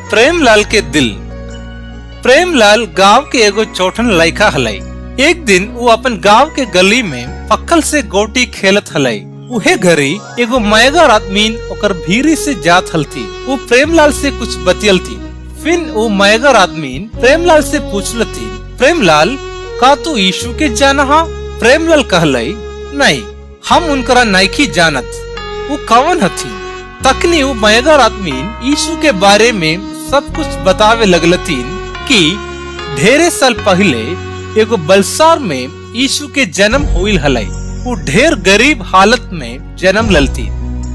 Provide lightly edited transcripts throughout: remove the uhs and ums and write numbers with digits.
प्रेमलाल के दिल। प्रेमलाल गांव के एगो छोटन लड़का हलाई। एक दिन वो अपन गांव के गली में पक्कल से गोटी खेलत हलाई। उहे घरी एगो मैगर आदमीन ओकर भीरी से जात हलती। वो प्रेमलाल से कुछ बतियल थी। फिर वो मैगर आदमीन प्रेमलाल से पूछलती, प्रेमलाल का तू यीशु के जाना हा? प्रेमलाल कहलाई, नहीं, हम उनकरा नइखी जानत, वो कौन हथी? तकनी वो मैगर आदमीन यीशु के बारे में सब कुछ बतावे लगलतीन कि ढेरे साल पहले एगो बलसार में यीशु के जन्म हुईल हलाई। वो ढेर गरीब हालत में जन्म ललती।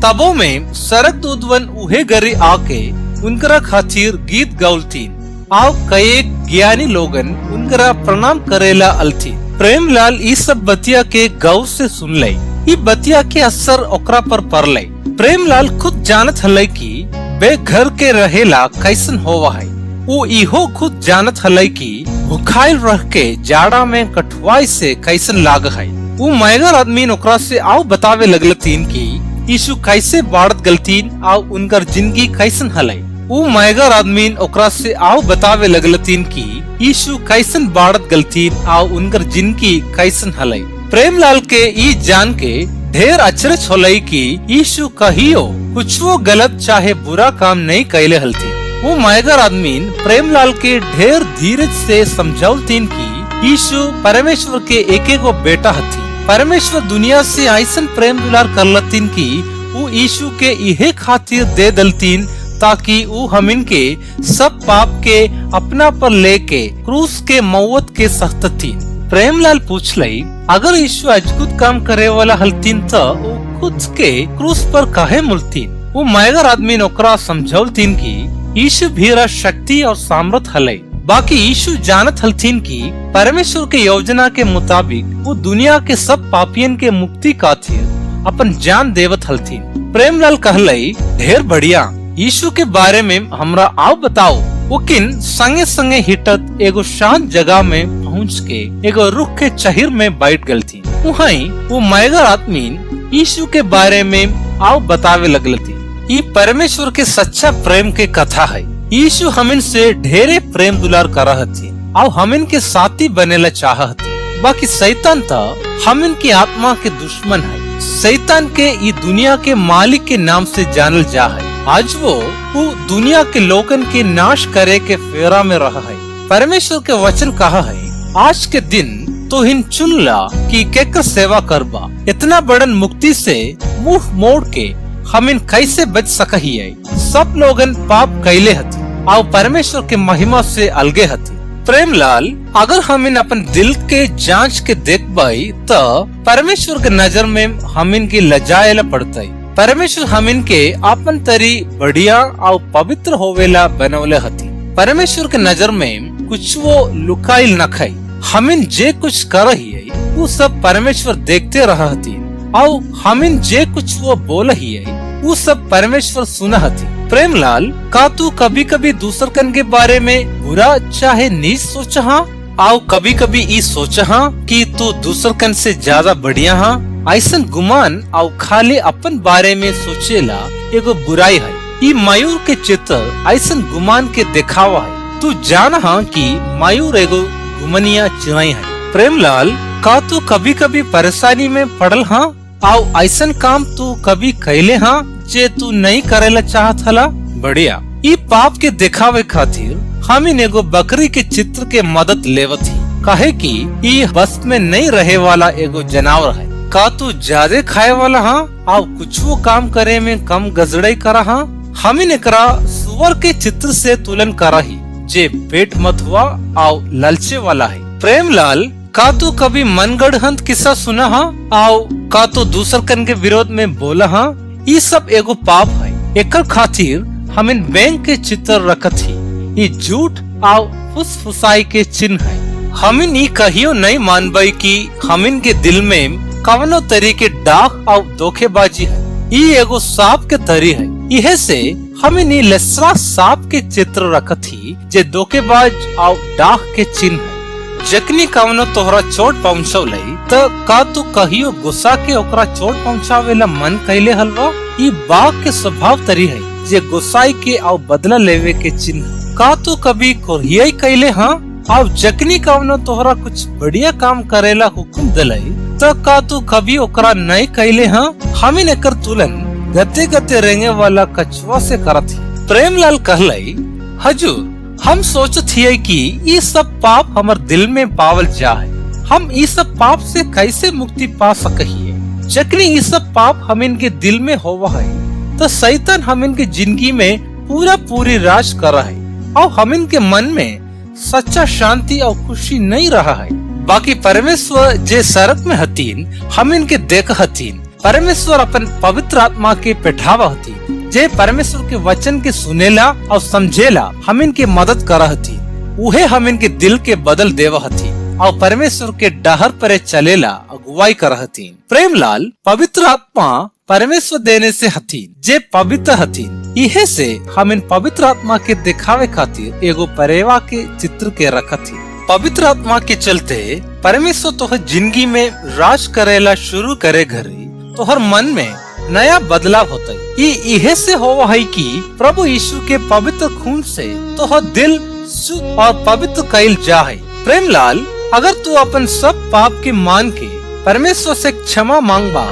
तबो में सरक दूधवन उहे गरी आके उनकरा खातिर गीत गौलतीन। आओ कई ज्ञानी लोगन उनकरा प्रणाम करेला अलथी। प्रेमलाल ई सब बतिया के गौ से सुन लई। ई बतिया के असर ओकरा पर पड़लई। प्रेमलाल खुद जानत हलई कि बे घर के रहेला कैसन होवा है। वो इहो खुद जानत हलई कि भुखाइल रह के जाड़ा में कठुआई से कैसन लाग है। वो मैगर आदमी ओकरा से आओ बतावे लगलतीन कि यीशु कैसे बाढ़त गलतीन आओ उनकर जिंदगी कैसन हलई। वो मैगर आदमी ओकरा से आओ बतावे लगलतीन कि यीशु कैसन बाढ़त गलतीन आओ उनकर जिंदगी कैसन हलई। प्रेमलाल के ई जान के ढेर अचरज होलई कि यीशु कहियो कुछ वो गलत चाहे बुरा काम नहीं कैले हलती। वो मैगर आदमी प्रेमलाल के ढेर धीरज से समझौलतीन कि यीशु परमेश्वर के एक एगो बेटा हथी। परमेश्वर दुनिया से ऐसन प्रेम दुलार करलतीन कि वो यीशु के इहे खातिर दे दलतीन ताकि वो हमिन के सब पाप के अपना पर लेके क्रूस के मौत के सहततीन। प्रेमलाल पूछलई, अगर यीशु अजगुत काम करे वाला हलतीन तो वो खुद के क्रूस पर काहे मुलतीन? वो मैगर आदमी ओकरा समझौलतीन कि यीशु भीरा शक्ति और सामर्थ हलई। बाकी यीशु जानत हलतीन कि परमेश्वर के योजना के मुताबिक वो दुनिया के सब पापियन के मुक्ति खातिर अपन जान देवत हलतीन। प्रेमलाल कहलई, ढेर बढ़िया, यीशु के बारे में हमरा आओ बताओ। वो किन संगे संगे हिटत एगो शांत जगह में पहुँच के एगो रुख के चहिर में बैठ गल थी। वहीं वो मैगर आदमी यीशु के बारे में आओ बतावे लगलती। ये परमेश्वर के सच्चा प्रेम के कथा है। यीशु हमिन से ढेरे प्रेम दुलार करहती आओ हमिन के साथी बनेला चाहती। बाकी शैतान तो हमिन की आत्मा के दुश्मन है। शैतान के ये दुनिया के मालिक के नाम से जानल जा है। आज वो दुनिया के लोगन के नाश करे के फेरा में रहा है। परमेश्वर के वचन कहा है, आज के दिन तो हिन चुन ला कि केकर सेवा करबा। इतना बड़न मुक्ति से मुंह मोड़ के हमिन कैसे बच सकही है। सब लोगन पाप कैले हथी आओ परमेश्वर के महिमा से अलगे हथी। प्रेमलाल, अगर हमिन अपन दिल के जांच के देखबाई तो परमेश्वर के नजर में हमिन की लजाएला पड़ता है। परमेश्वर हमिन के आपन तरी बढ़िया और पवित्र होवेला बनवले हथी। परमेश्वर के नजर में कुछ वो लुकाइल न खाई। हमिन जे कुछ कर रही है वो सब परमेश्वर देखते रहती और हमिन जे कुछ वो बोल ही है वो सब परमेश्वर सुना हथी। प्रेमलाल, का तू कभी कभी दूसर कन के बारे में बुरा चाहे नीच सोचा हा? आओ कभी कभी ई सोचा हा कि तू दूसर कन से ज्यादा बढ़िया हा? ऐसन गुमान और खाली अपन बारे में सोचेला एगो बुराई है। ये मयूर के चित्र ऐसन गुमान के दिखावा है। तू जान हा कि मयूर एगो घुमनिया चिड़ै है। प्रेमलाल, का तू कभी कभी परेशानी में पड़ल हा? आओ ऐसन काम तू कभी कैले हा जे तू नहीं करेला चाहत हला? बढ़िया, ये पाप के दिखावे खातिर हमिन एगो बकरी के चित्र के मदद लेवत ही। काहे कि ये बस में नहीं रहे वाला एगो जानवर है। का तू ज्यादा खाए वाला हा? आओ कुछ वो काम करे में कम गजड़ई करा हा? हमिन एकरा सुअर के चित्र से तुलन करा ही जे पेट मत हुआ आओ ललचे वाला है। प्रेमलाल, का तू कभी मनगढ़ंत किस्सा सुना हा? आओ का तू दूसर कन के विरोध में बोला हा? ये सब एगो पाप है। एकर खातिर हमिन बैंक के चित्र रखत ही। ये झूठ आओ फुसफुसाई के चिन्ह है। हमिन ये कहियो नहीं मानबई कि हमिन के दिल में कवनो तरीके डाक और धोखेबाजी है। ये एगो सांप के तरी है। यह से हमिन ये लसरा सांप के चित्र रखत ही जे धोखेबाज और डाक के चिन्ह है। जखनी कवनो तोहरा चोट पहुँचौले त का तू कहियो गुस्सा के ओकरा चोट पहुँचावेला मन कैले हलवा? ई बाघ के स्वभाव तरी है जे गुस्साई के और बदला लेवे के चिन्ह। का तू कभी कोरियाई कैले हाँ? अब जखनी कवनो तोहरा कुछ बढ़िया काम करेला हुक्म दिलाई तो का तू कभी ओकरा नहीं कैले हाँ? हमें एकर तुलन गते गते रेंगे वाला कछुआ से करत ही। प्रेमलाल कहलाई, हजूर हम सोचत हिये कि ये सब पाप हमर दिल में पावल जाए, हम ये सब पाप से कैसे मुक्ति पा सकिए? जखनी ये सब पाप हम इनके दिल में होवा है तो शैतान हम इनके जिंदगी में पूरी राज कर रहा है और हम इनके मन में सच्चा शांति और खुशी नहीं रहा है। बाकी परमेश्वर जे सरक में हतीन हम इनके देख हतीन। परमेश्वर अपन पवित्र आत्मा के पेठावा हतीन जे परमेश्वर के वचन के सुनेला और समझेला हम इनके मदद कर हतीन। उहे हम इनके दिल के बदल देवा हतीन और परमेश्वर के डहर पर चलेला अगुवाई कर हतीन। प्रेमलाल पवित्र आत्मा परमेश्वर देने से हतीन जे पवित्र हतीन। इहे से हम इन पवित्र आत्मा के दिखावे खातिर एगो परेवा के चित्र के रखत ही। पवित्र आत्मा के चलते परमेश्वर तोहर जिंदगी में राज करेला शुरू करे घरी तोहर मन में नया बदलाव होता है। इहे से होवा है कि प्रभु यीशु के पवित्र खून से तोहर दिल शुद्ध और पवित्र कैल जा है। प्रेमलाल अगर तू अपन सब पाप के मान के परमेश्वर से क्षमा मांगबा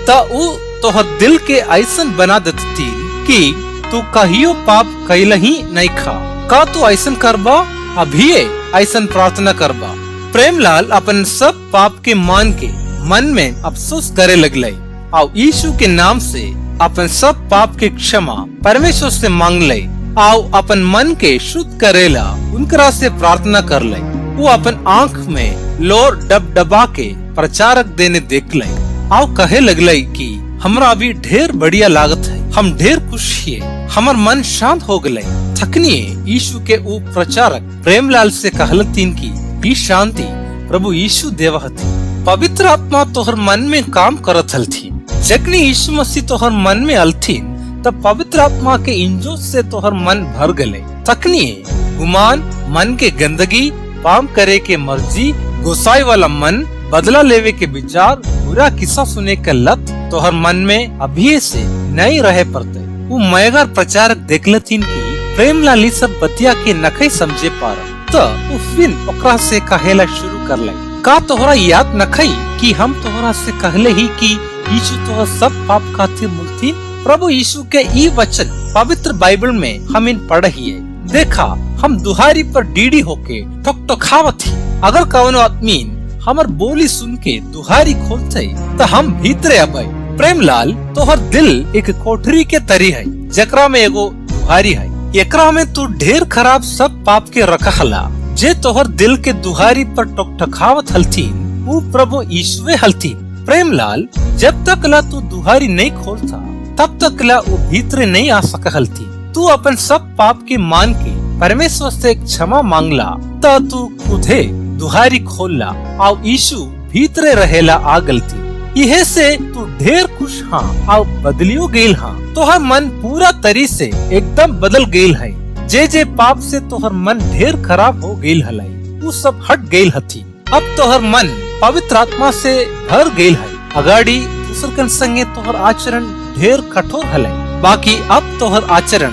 तो ऊ तोहर दिल के ऐसन बना देती कि तू कहियो पाप कैल ही नहीं खा। का तू ऐसन करबा? अभी ऐसन प्रार्थना करबा। प्रेमलाल अपन सब पाप के मान के मन में अफसोस करे लगले और यीशु के नाम से अपन सब पाप के क्षमा परमेश्वर से मांग ले और अपन मन के शुद्ध करेला उनकरा से प्रार्थना कर ले। वो अपन आँख में लोर डबडबा के प्रचारक देने देख ले और कहे लगले कि हमरा अभी ढेर बढ़िया लागत है, हम ढेर खुशी है, हमार मन शांत हो गए। थकनिए यीशु के ऊ प्रचारक प्रेमलाल से कहलतीन की ई शांति प्रभु यीशु देवहती। पवित्र आत्मा तोहर मन में काम करत हलथीन। जखनी यीशु मसीह तोहर मन में अलथीन तब पवित्र आत्मा के इंजो से तोहर मन भर गले। तकनिए गुमान, मन के गंदगी, पाप करे के मर्जी, गुस्साई वाला मन, बदला लेवे के विचार, बुरा किस्सा सुने के लत तोहर मन में अभी से नहीं रहे पड़ते। वो मयगर प्रचारक देखलतीन की प्रेमलाल सब बतिया के नखई समझे पार तो वो फिर ओकरा से कहेला शुरू कर ले। का तोहरा याद नखई कि हम तोहरा से कहले ही कि यीशु तोहर सब पाप खातिर मुक्ति? प्रभु यीशु के ई वचन पवित्र बाइबल में हम इन पढ़िए। देखा हम दुहारी पर डीडी होके ठोक-ठोकावत ही। अगर कवनो आदमी हमर बोली सुन के दुहारी खोलते तो हम भीतरे अबे। प्रेमलाल तोहर दिल एक कोठरी के तरी है जकरा में एगो दुहारी है। एकरा में तू ढेर खराब सब पाप के रखा हला जे तोहर दिल के दुहारी पर टोक-टोकावत हलतीन वो प्रभु यीशुए हलतीन। प्रेमलाल जब तक ला तू दुहारी नहीं खोलता तब तक ला वो भीतरे नहीं आ सका हलती। तू अपन सब पाप के मान के परमेश्वर से क्षमा मांगला तो तू खुदे दुहारी खोलला और यीशु भीतरे रहेला आ गलती। यह से तू ढेर खुश हाँ और बदलियो गेल हाँ। तोहर मन पूरा तरी से एकदम बदल गेल है। जे पाप से तोहर मन ढेर खराब हो गेल हलाई वो सब हट गेल हथी। अब तोहर मन पवित्र आत्मा से भर गेल है। अगाड़ी दूसर संगे तोहर आचरण ढेर कठोर हलाई, बाकी अब तोहर आचरण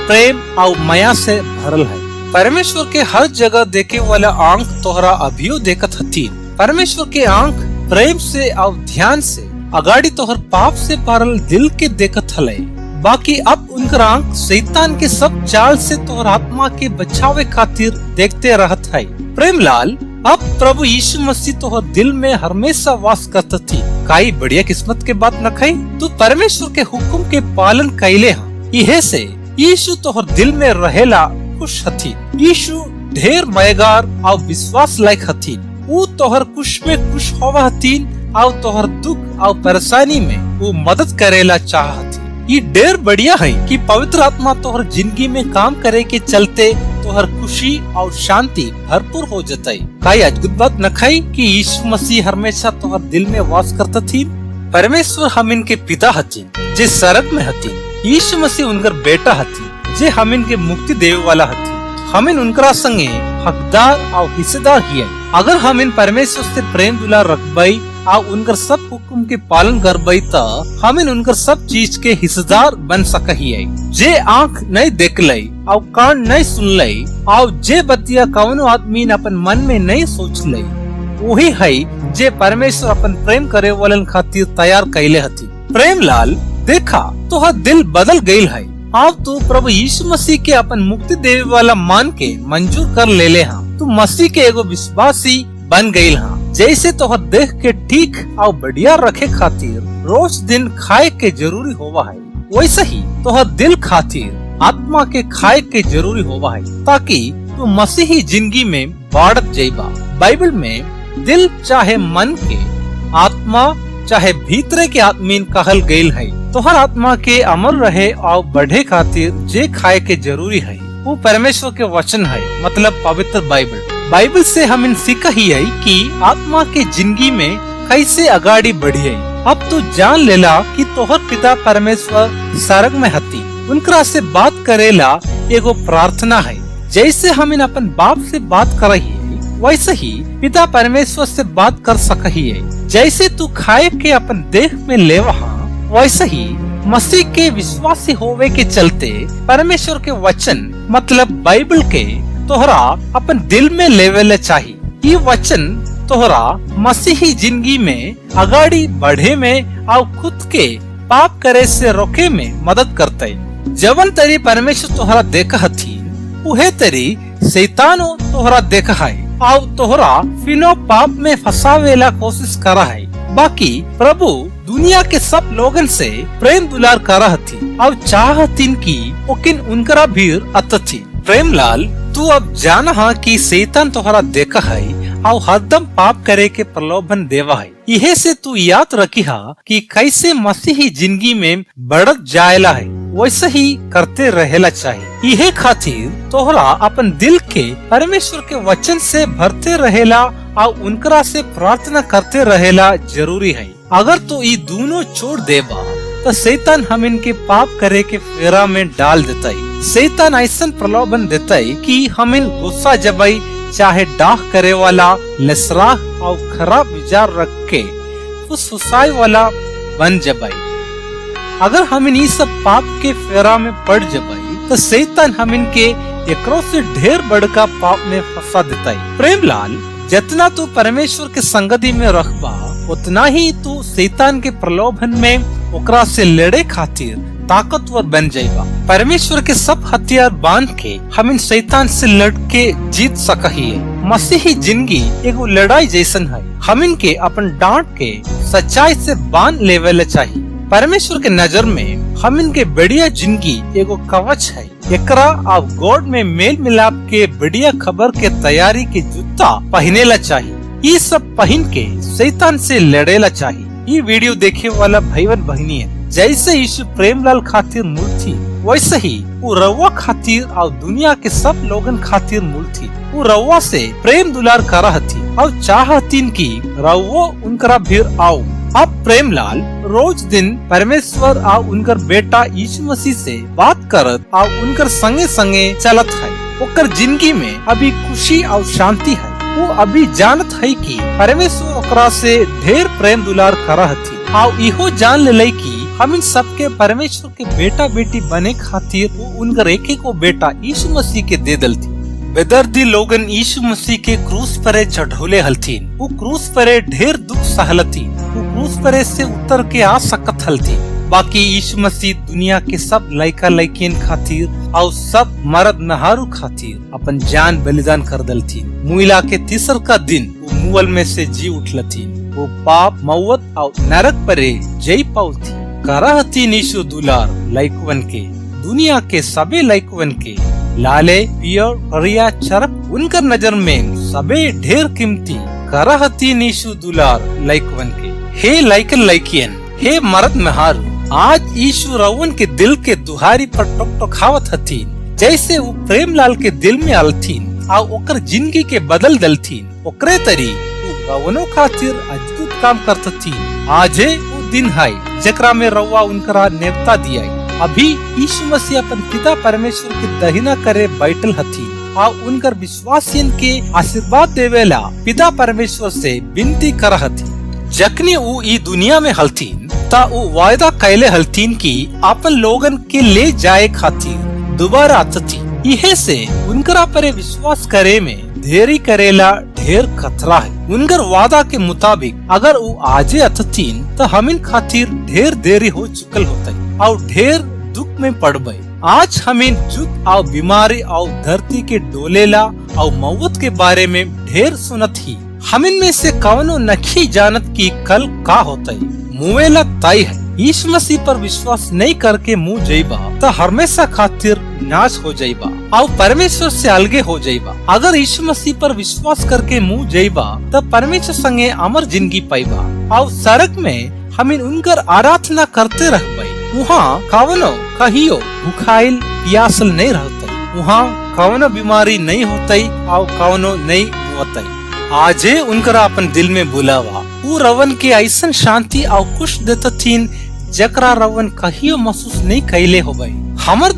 प्रेम और माया से भरल है। परमेश्वर के हर जगह देखे वाला आंख तोहरा अभियो देखत हथी। परमेश्वर के आंख प्रेम से और ध्यान से अगाड़ी तोहर पाप से भरल दिल के देखत हले। बाकी अब उनकर आंख शैतान के सब चाल से तोहर आत्मा के बचावे खातिर देखते रहत है। प्रेमलाल अब प्रभु यीशु मसीह तोहर दिल में हमेशा वास करत थी। काई बढ़िया किस्मत के बात न खाई तू परमेश्वर के हुक्म के पालन कैले हाँ। इहे से यीशु तोहर दिल में रहेला खुश हथी। यीशु ढेर मयगार और विश्वास लायक हथी। वो तोहर खुश में खुश होवा हथीन और तोहर दुख और परेशानी में वो मदद करेला चाहती। ये ढेर बढ़िया है कि पवित्र आत्मा तोहर जिंदगी में काम करे के चलते तोहर खुशी और शांति भरपूर हो जाये। काई अद्भुत बात न खाई कि यीशु मसीह हमेशा तोहर दिल में वास करता थी। परमेश्वर हम इनके पिता हथीन जे सरग में हथीन। यीशु मसीह उनकर बेटा हथीन जे हम इनके मुक्ति देवे वाला हथीन। हमें उनकरा संगे हकदार और हिस्सेदार ही है अगर हम इन परमेश्वर से प्रेम दुलार रखबई और उनकर सब हुक्म के पालन करबई तो हम इन उनकर सब चीज के हिस्सेदार बन सकिए। जे आँख नहीं देख लई और कान नहीं सुन लई और जे बतिया कौनो आदमी अपन मन में नहीं सोच लई, वही है जे परमेश्वर अपन प्रेम करे वालन खातिर तैयार कैले हथी। प्रेम लाल देखा तो दिल बदल गईल है। अब तू प्रभु यीशु मसीह के अपन मुक्ति देवे वाला मान के मंजूर कर ले ले हाँ। तू मसीह के एगो विश्वासी बन गईल हाँ। जैसे तोहर देख के ठीक और बढ़िया रखे खातिर रोज दिन खाए के जरूरी होवा है, वैसे ही तोहर दिल खातिर आत्मा के खाए के जरूरी होवा है, ताकि तू मसीही जिंदगी में बढ़त जाइबा। बाइबल में दिल चाहे मन के, आत्मा चाहे भीतरे के आत्मीन कहल गईल है। तोहर आत्मा के अमर रहे और बढ़े खातिर जे खाए के जरूरी है वो परमेश्वर के वचन है, मतलब पवित्र बाइबल से हम इन सीखा ही है कि आत्मा के जिंदगी में कैसे अगाड़ी बढ़िए। अब तो जान लेला कि तोहर पिता परमेश्वर स्वर्ग में हती, उनकरा से बात करेला एगो प्रार्थना है। जैसे हम इन अपन बाप से बात कर रही है, वैसे ही पिता परमेश्वर से बात कर सकही है। जैसे तू खाए के अपन देह में ले वहाँ, वैसे ही मसीह के विश्वासी होवे के चलते परमेश्वर के वचन मतलब बाइबल के तोहरा अपन दिल में लेवे चाहिए। ये वचन तोहरा मसीही जिंदगी में अगाड़ी बढ़े में और खुद के पाप करे से रोके में मदद करते। जवन तरी परमेश्वर तोहरा देखा हथी, उहे तरी शैतानो तोहरा देखा है और तोहरा फिनो पाप में फंसावेला कोशिश करा है। बाकी प्रभु दुनिया के सब लोगन से प्रेम दुलार करा हथी और चाहतीन की ओकिन उनकरा भीड़ अतथी। प्रेम लाल तू अब जाना हा कि शैतान तोहरा देखा है और हरदम पाप करे के प्रलोभन देवा है। यह से तू याद रखी हा कि कैसे मसीही जिंदगी में बढ़त जायला है, वैसे ही करते रहेला चाहिए। यह खातिर तोहरा अपन दिल के परमेश्वर के वचन से भरते रहेला और उनकरा से प्रार्थना करते रहेला जरूरी है। अगर तू ये दोनों छोड़ देबा तो शैतान हम इनके पाप करे के फेरा में डाल देता है। शैतान ऐसा प्रलोभन देता है कि हम इन गुस्सा जबाई चाहे डाह करे वाला, लसरा और खराब विचार रख के फुसफुसाई वाला बन जबाई। अगर हम इन सब पाप के फेरा में पड़ जबाई तो शैतान हम इनके एकरों से ढेर बड़का पाप में फंसा देता है। प्रेम लाल जितना तू परमेश्वर के संगति में रखबा उतना ही तू शैतान के प्रलोभन में ओकरा से लड़े खातिर ताकतवर बन जाएगा। परमेश्वर के सब हथियार बांध के हम इन शैतान से लड़ के जीत सकही है। मसीही जिंदगी एगो लड़ाई जैसन है। हम इनके अपन डांट के सच्चाई से बांध लेवल चाहिए। परमेश्वर के नजर में हम इनके बढ़िया जिंदगी एगो कवच है। एकरा आप गॉड में मेल मिलाप के बढ़िया खबर के तैयारी के जूता पहनेला चाहिए। ये सब पहन के शैतान से लड़ेला चाहिए। ये वीडियो देखे वाला भाईवन बहनी है, जैसे यीशु प्रेमलाल खातिर मूल थी वैसे ही वो रउआ खातिर और दुनिया के सब लोगन खातिर मूल थी। वो रउआ से प्रेम दुलार करा थी और चाहतीन की रउआ उनकरा भीड़ आओ। अब प्रेमलाल रोज दिन परमेश्वर और उनकर बेटा यीशु मसीह से बात करत और उनकर संगे संगे चलत है। ओकर जिंदगी में अभी खुशी और शांति है। वो अभी जानत है कि परमेश्वर ओकरा से ढेर प्रेम दुलार करा थी और इहो जान ले कि हम इन सबके परमेश्वर के बेटा बेटी बने खातिर वो उनकर एक को बेटा यीशु मसीह के दे दलती। बेदर्दी लोगन यीशु मसीह के क्रूस परे चढ़ोले हलथीन। वो क्रूस परे ढेर दुख सहलथीन। वो क्रूस परे से उतर के आ सकत हलथीन। बाकी यीशु मसीह दुनिया के सब लइका लइकिन खातिर और सब मर्द नहारू खातिर अपन जान बलिदान कर दलथीन। मुइला के तीसर का दिन वो मुअल में से जी उठलथीन। वो पाप मौत और नरक परे जय पाउथी। करहतीन यीशु दुलार लइकवन के, दुनिया के सबे लइकवन के लाले पियर करिया चरक उनकर नजर में सबे ढेर कीमती करहतीन यीशु दुलार लइकवन के। हे लइकन लइकियन, हे मर्द नहारू, आज यीशु रउन के दिल के दुहारी पर टोकटोकावत हथीन। जैसे वो प्रेमलाल के दिल में आलथीन और ओकर जिंदगी के बदल दलथीन, ओकरे तरी वो रउनो खातिर अद्भुत काम करतथीन। आजे वो दिन है जकरा में रउआ उनकरा नेवता दिया। अभी यीशु मसीह अपन पिता परमेश्वर के दहिना करे बैठल हथी और उनकर विश्वासियन के आशीर्वाद देवेला पिता परमेश्वर से विनती करहथी। जखनी ऊ ई दुनिया में हलतीन ता ऊ वायदा कैले हलतीन की अपन लोगन के ले जाए खातिर दोबारा आतथी। इहे से उनकरा परे विश्वास करे में देरी करेला ढेर खतरा है। उनकर वादा के मुताबिक अगर वो आजे अथतीन तो हमिन खातिर ढेर देरी हो चुकल होता और ढेर दुख में पड़बे। आज हमें जुग और बीमारी और धरती के डोलेला और मौत के बारे में ढेर सुनत ही। हमिन में से कवनो नखी जानत की कल का होता है। मुवेला तय है। यीशु मसीह पर विश्वास नहीं करके मुँह जाइबा तो हमेशा खातिर नाश हो जाइबा और परमेश्वर से अलगे हो जाइबा। अगर यीशु मसीह पर विश्वास करके मुँह जाइबा तो परमेश्वर संगे अमर जिंदगी पाइबा और सड़क में हमें उनकर आराधना करते रह पाई। वहाँ कवनो कहियो भूखाइल प्यासल नहीं रहते। वहाँ कवनो बीमारी नहीं होती और कवनो नहीं होती। आजे उनकरा अपन दिल में बुलावा। वो रवन के ऐसन शांति और खुश देतथीन जकरा रवन कहियो महसूस नहीं कैले हो गई। हमर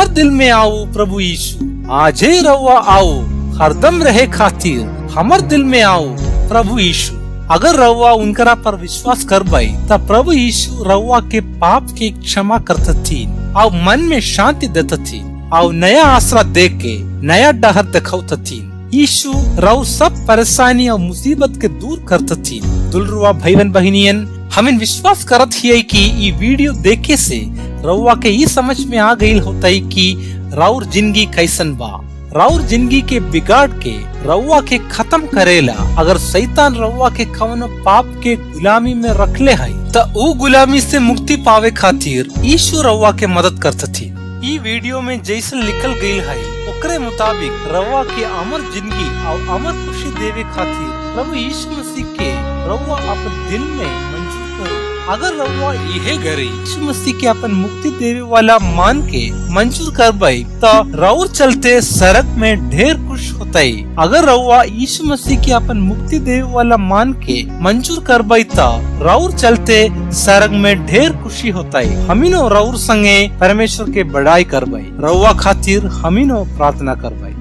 दिल में आओ प्रभु यीशु। आजे रवा आओ हरदम रहे खातिर हमर दिल में आओ प्रभु यीशु। अगर रवा उनकरा पर विश्वास कर पाई तब प्रभु यीशु रवा के पाप की क्षमा करतथीन और मन में शांति देतथीन और नया आसरा दे के नया डहर दिखावतथीन। यीशु रव सब परेशानी और मुसीबत के दूर करतथीन। दुलरुआ भाईवन बहनियन हमें विश्वास करत हिय कि ये वीडियो देखे से रउआ के ये समझ में आ गई होता है कि राउर जिंदगी कैसन बा। राउर जिंदगी के बिगाड़ के रउआ के खत्म करेला। अगर शैतान रउआ के कवनो पाप के गुलामी में रखले है तो वो गुलामी से मुक्ति पावे खातिर यीशु रउआ के मदद करतथी। ई वीडियो में जैसन लिखल गई है ओकरे मुताबिक रउआ के अमर जिंदगी और अमर खुशी देवे खातिर प्रभु यीशु मसीह के रउआ अपन दिल में मंजूर करो। अगर रउआ इहे घरे यीशु मसीह के अपन मुक्ति देवे वाला मान के मंजूर करबई तो राउर चलते सड़क में ढेर खुश होताई। अगर रउआ यीशु मसीह के अपन मुक्ति देवे वाला मान के मंजूर करबई तो राउर चलते सड़क में ढेर खुशी होताई। हमीनो राउर संगे परमेश्वर के बड़ाई करबई। रउआ खातिर हमीनो प्रार्थना करबई।